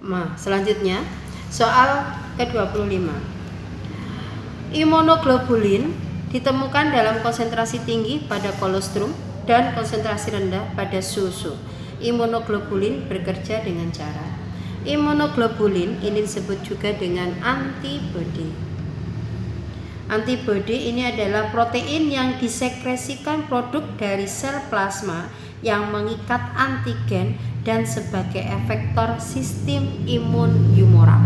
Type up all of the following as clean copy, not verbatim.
Nah, selanjutnya soal ke-25. Imunoglobulin ditemukan dalam konsentrasi tinggi pada kolostrum dan konsentrasi rendah pada susu. Imunoglobulin bekerja dengan cara. Imunoglobulin ini disebut juga dengan antibodi. Antibodi ini adalah protein yang disekresikan produk dari sel plasma yang mengikat antigen dan sebagai efektor sistem imun humoral.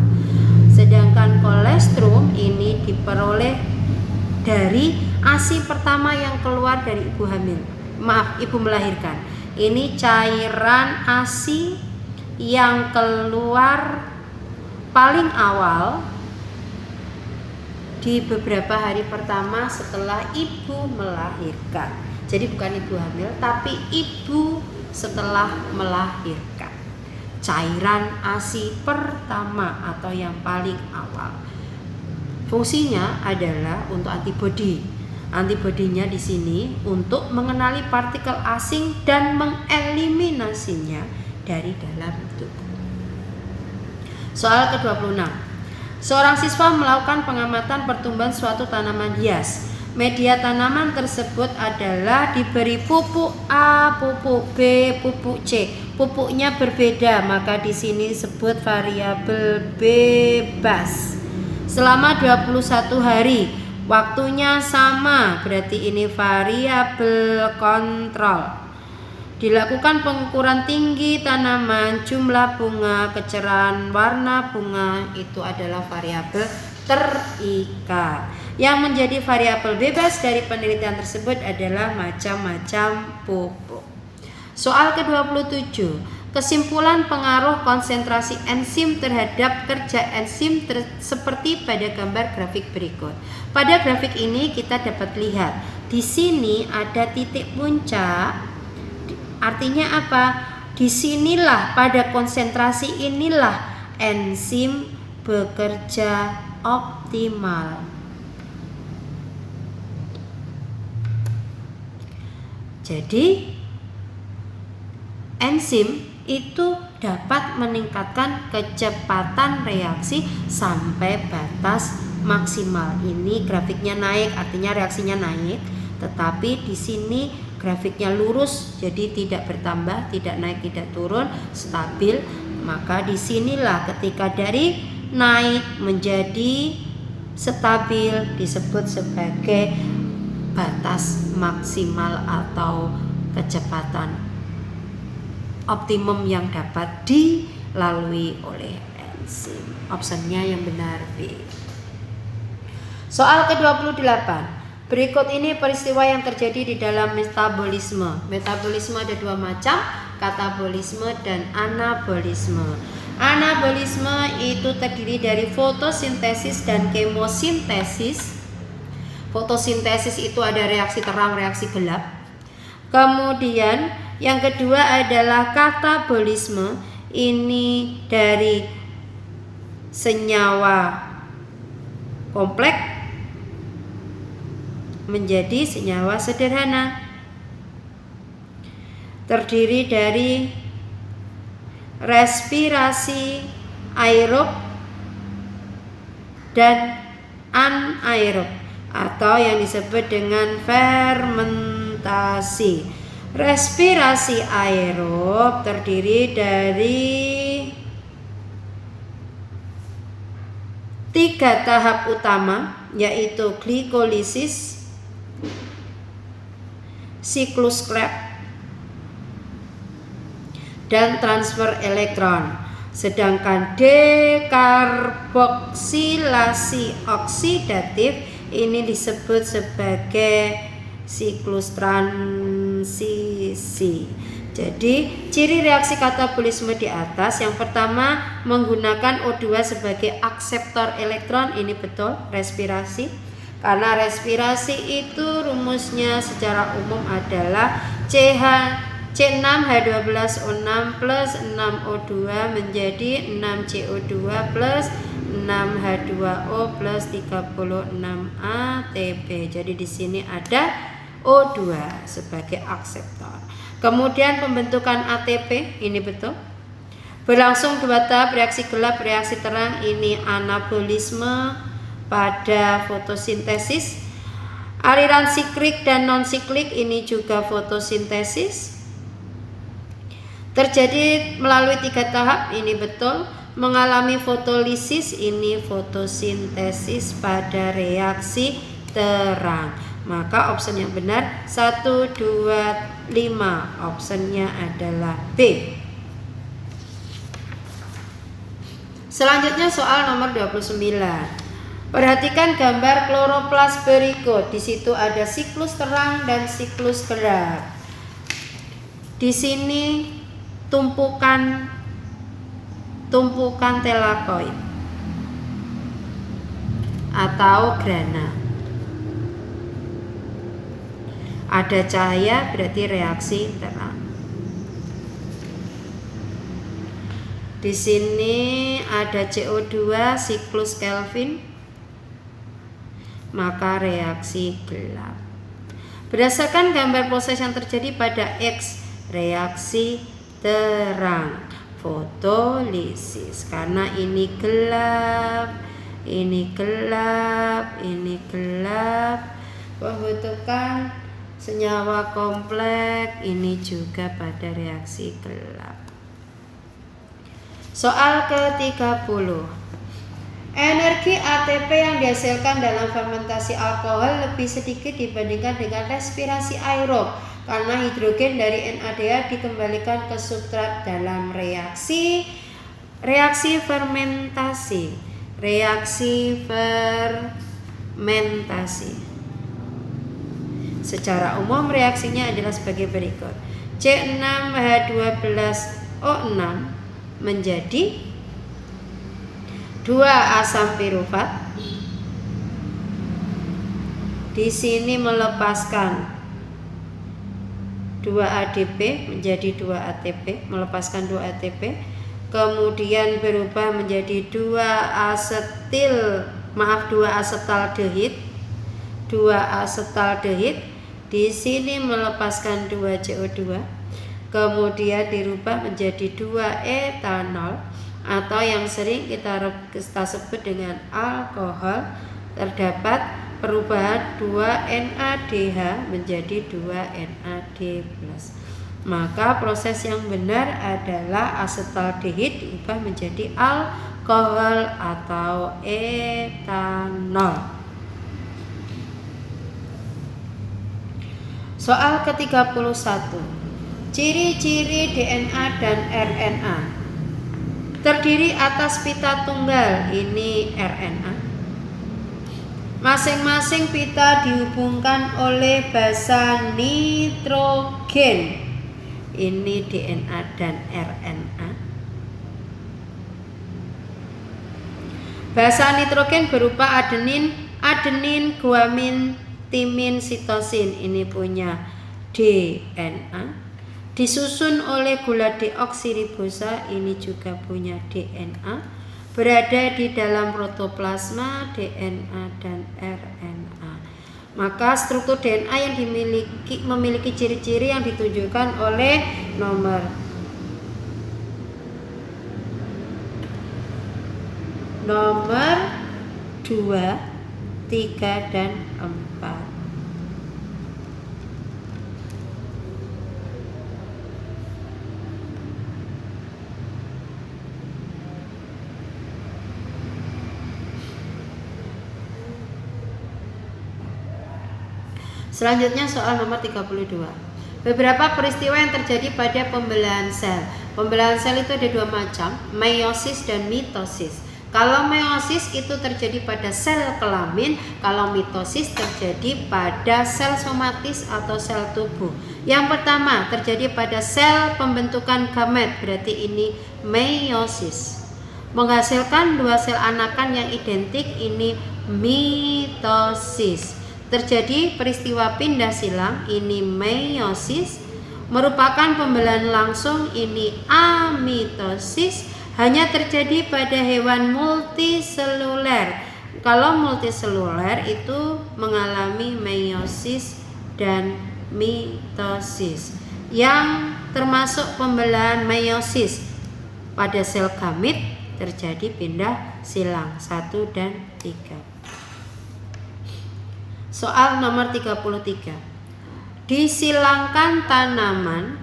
Sedangkan kolostrum ini diperoleh dari ASI pertama yang keluar dari ibu hamil. Ibu melahirkan. Ini cairan ASI yang keluar paling awal di beberapa hari pertama setelah ibu melahirkan. Jadi bukan ibu hamil, tapi ibu setelah melahirkan. Cairan ASI pertama atau yang paling awal. Fungsinya adalah untuk antibodi. Antibodinya di sini untuk mengenali partikel asing dan mengeliminasinya dari dalam tubuh. Soal ke-26. Seorang siswa melakukan pengamatan pertumbuhan suatu tanaman hias. Media tanaman tersebut adalah diberi pupuk A, pupuk B, pupuk C. Pupuknya berbeda, maka di sini disebut variabel bebas. Selama 21 hari, waktunya sama, berarti ini variabel kontrol. Dilakukan pengukuran tinggi tanaman, jumlah bunga, kecerahan warna bunga, itu adalah variabel terikat. Yang menjadi variabel bebas dari penelitian tersebut adalah macam-macam pupuk. Soal ke-27. Kesimpulan pengaruh konsentrasi enzim terhadap kerja enzim seperti pada gambar grafik berikut. Pada grafik ini kita dapat lihat di sini ada titik puncak. Artinya apa? Disinilah pada konsentrasi inilah enzim bekerja optimal. Jadi enzim itu dapat meningkatkan kecepatan reaksi sampai batas maksimal. Ini grafiknya naik, artinya reaksinya naik, tetapi di sini grafiknya lurus, jadi tidak bertambah, tidak naik, tidak turun, stabil. Maka disinilah ketika dari naik menjadi stabil disebut sebagai batas maksimal atau kecepatan optimum yang dapat dilalui oleh enzim. Opsinya yang benar B. Soal ke-28. Berikut ini peristiwa yang terjadi di dalam metabolisme. Metabolisme ada dua macam, katabolisme dan anabolisme. Anabolisme itu terdiri dari fotosintesis dan kemosintesis. Fotosintesis itu ada reaksi terang, reaksi gelap. Kemudian yang kedua adalah katabolisme. Ini dari senyawa kompleks menjadi senyawa sederhana. Terdiri dari respirasi aerob dan anaerob atau yang disebut dengan fermentasi. Respirasi aerob terdiri dari 3 tahap utama, yaitu glikolisis, siklus Krebs, dan transfer elektron. Sedangkan dekarboksilasi oksidatif ini disebut sebagai siklus transisi. Jadi ciri reaksi katabolisme di atas, yang pertama menggunakan O2 sebagai akseptor elektron, ini betul respirasi. Karena respirasi itu rumusnya secara umum adalah C6H12O6 plus 6O2 menjadi 6CO2 plus 6H2O plus 36 ATP. Jadi di sini ada O2 sebagai akseptor. Kemudian pembentukan ATP, ini betul. Berlangsung 2 tahap reaksi gelap, reaksi terang, ini anabolisme pada fotosintesis. Aliran siklik dan non siklik, ini juga fotosintesis. Terjadi melalui 3 tahap, ini betul. Mengalami fotolisis, ini fotosintesis pada reaksi terang. Maka option yang benar 1, 2, 5. Optionnya adalah B. Selanjutnya soal nomor 29. Perhatikan gambar kloroplas berikut. Di situ ada siklus terang dan siklus gelap. Di sini tumpukan telakoid atau grana. Ada cahaya berarti reaksi terang. Di sini ada CO2 siklus Kelvin, maka reaksi gelap. Berdasarkan gambar proses yang terjadi pada X, reaksi terang, fotolisis. Karena ini gelap, ini gelap, ini gelap, membutuhkan senyawa kompleks, ini juga pada reaksi gelap. Soal ke-30. Energi ATP yang dihasilkan dalam fermentasi alkohol lebih sedikit dibandingkan dengan respirasi aerob karena hidrogen dari NADH dikembalikan ke substrat dalam reaksi fermentasi. Secara umum reaksinya adalah sebagai berikut. C6H12O6 menjadi 2 asam pirufat. Di sini melepaskan 2 ADP menjadi 2 ATP, melepaskan 2 ATP, kemudian berubah menjadi 2 asetaldehid. Di sini melepaskan 2 CO2. Kemudian dirubah menjadi 2 etanol atau yang sering kita sebut dengan alkohol. Terdapat perubahan 2 NADH menjadi 2 NAD+. Maka proses yang benar adalah asetaldehid diubah menjadi alkohol atau etanol. Soal ke-31. Ciri-ciri DNA dan RNA. Terdiri atas pita tunggal, ini RNA. Masing-masing pita dihubungkan oleh basa nitrogen, ini DNA dan RNA. Basa nitrogen berupa adenin, guanin, timin, sitosin, ini punya DNA. Disusun oleh gula deoksiribosa, ini juga punya DNA. Berada di dalam protoplasma, DNA dan RNA. Maka struktur DNA yang memiliki ciri-ciri yang ditunjukkan oleh nomor 2, 3, dan 4. Selanjutnya soal nomor 32. Beberapa peristiwa yang terjadi pada pembelahan sel. Pembelahan sel itu ada 2 macam, meiosis dan mitosis. Kalau meiosis itu terjadi pada sel kelamin, kalau mitosis terjadi pada sel somatis atau sel tubuh. Yang pertama terjadi pada sel pembentukan gamet, berarti ini meiosis. Menghasilkan 2 sel anakan yang identik, ini mitosis. Terjadi peristiwa pindah silang, ini meiosis. Merupakan pembelahan langsung, ini amitosis. Hanya terjadi pada hewan multiseluler. Kalau multiseluler itu mengalami meiosis dan mitosis. Yang termasuk pembelahan meiosis, pada sel gamit terjadi pindah silang 1 dan 3. Soal nomor 33. Disilangkan tanaman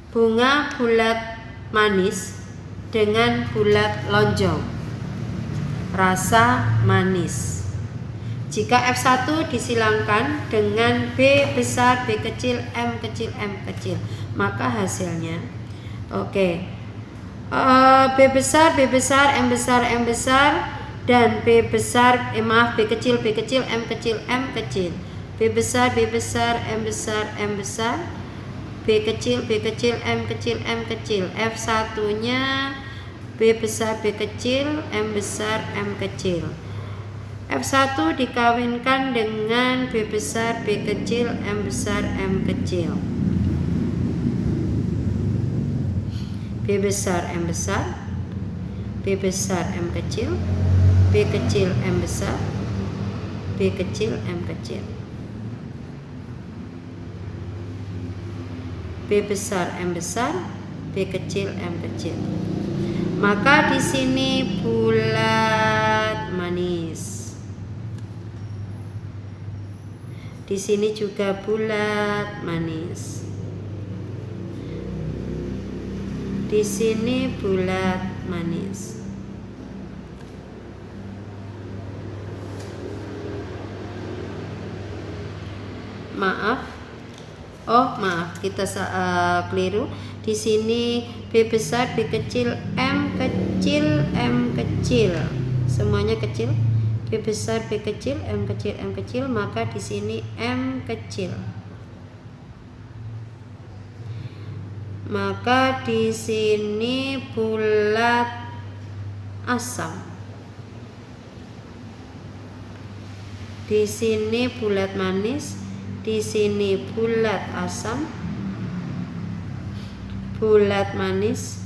bunga bulat manis dengan bulat lonjong. Rasa manis. Jika F1 disilangkan dengan B besar, B kecil, M kecil, M kecil, maka hasilnya B besar, B besar, M besar, M besar, dan B besar, B kecil, B kecil, M kecil, M kecil. B besar, B besar, M besar, M besar, B kecil, B kecil, M kecil, M kecil. F1-nya B besar, B kecil, M besar, M kecil. F1 dikawinkan dengan B besar, B kecil, M besar, M kecil. B besar, M besar, B besar, M kecil, B kecil, M besar, B kecil, M kecil. B besar, M besar, B kecil, M kecil. Maka di sini bulat manis. Di sini juga bulat manis. Di sini bulat manis. Maaf, kita keliru. Di sini B besar, B kecil, M kecil, M kecil. Semuanya kecil. B besar, B kecil, M kecil, M kecil, maka di sini M kecil. Maka di sini bulat asam. Di sini bulat manis, di sini bulat asam, bulat manis,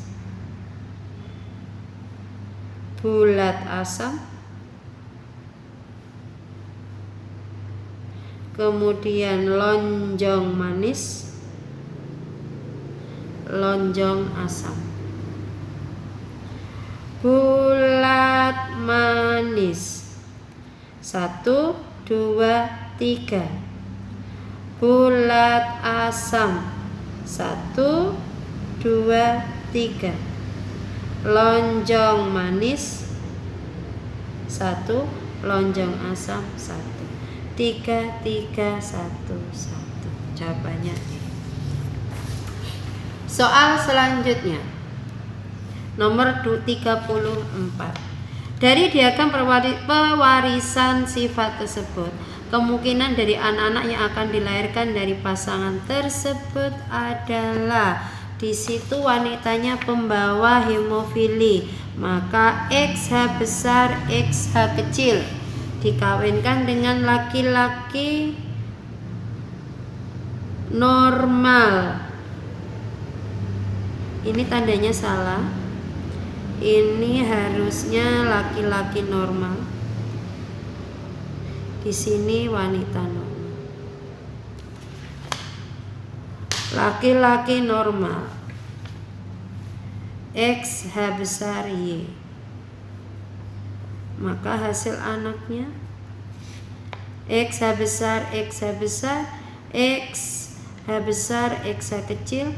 bulat asam, kemudian lonjong manis, lonjong asam. Bulat manis 1, 2, 3. Bulat asam 1, 2, 3. Lonjong manis 1, lonjong asam 1. 3, 3, 1, 1. Jawabannya D. Soal selanjutnya nomor 34. Dari diagram pewarisan sifat tersebut, kemungkinan dari anak-anak yang akan dilahirkan dari pasangan tersebut adalah, di situ wanitanya pembawa hemofili, maka XH besar, XH kecil dikawinkan dengan laki-laki normal. Ini tandanya salah. Ini harusnya laki-laki normal. Di sini wanita normal. Laki-laki normal. X H besar Y. Maka hasil anaknya X H besar, X H besar, X H besar, X H kecil,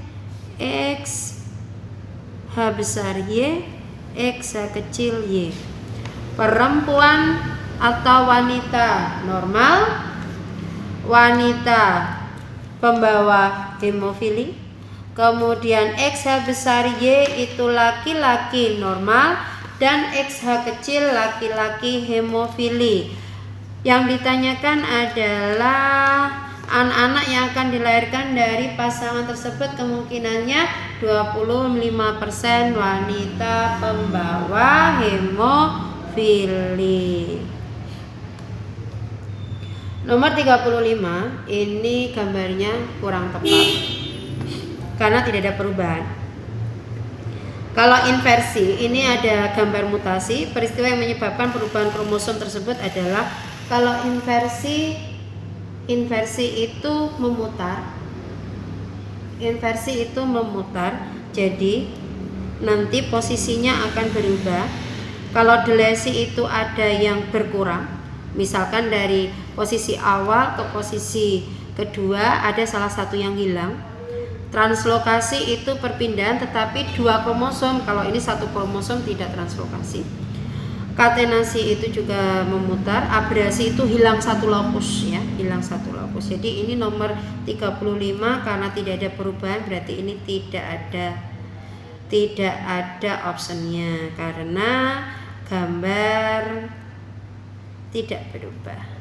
X H besar Y, X H kecil Y. Perempuan atau wanita normal, wanita pembawa hemofili, kemudian XH besar Y itu laki-laki normal, dan XH kecil laki-laki hemofili. Yang ditanyakan adalah anak-anak yang akan dilahirkan dari pasangan tersebut, kemungkinannya 25% wanita pembawa hemofili. Nomor 35, ini gambarnya kurang tepat karena tidak ada perubahan. Kalau inversi, ini ada gambar mutasi. Peristiwa yang menyebabkan perubahan kromosom tersebut adalah, kalau inversi itu memutar. Inversi itu memutar. Jadi nanti posisinya akan berubah. Kalau delesi itu ada yang berkurang, misalkan dari posisi awal ke posisi kedua ada salah satu yang hilang. Translokasi itu perpindahan tetapi 2 kromosom, kalau ini 1 kromosom tidak translokasi. Katenasi itu juga memutar, abrasi itu hilang 1 lokus ya, hilang 1 lokus. Jadi ini nomor 35 karena tidak ada perubahan berarti ini tidak ada optionnya karena gambar tidak berubah.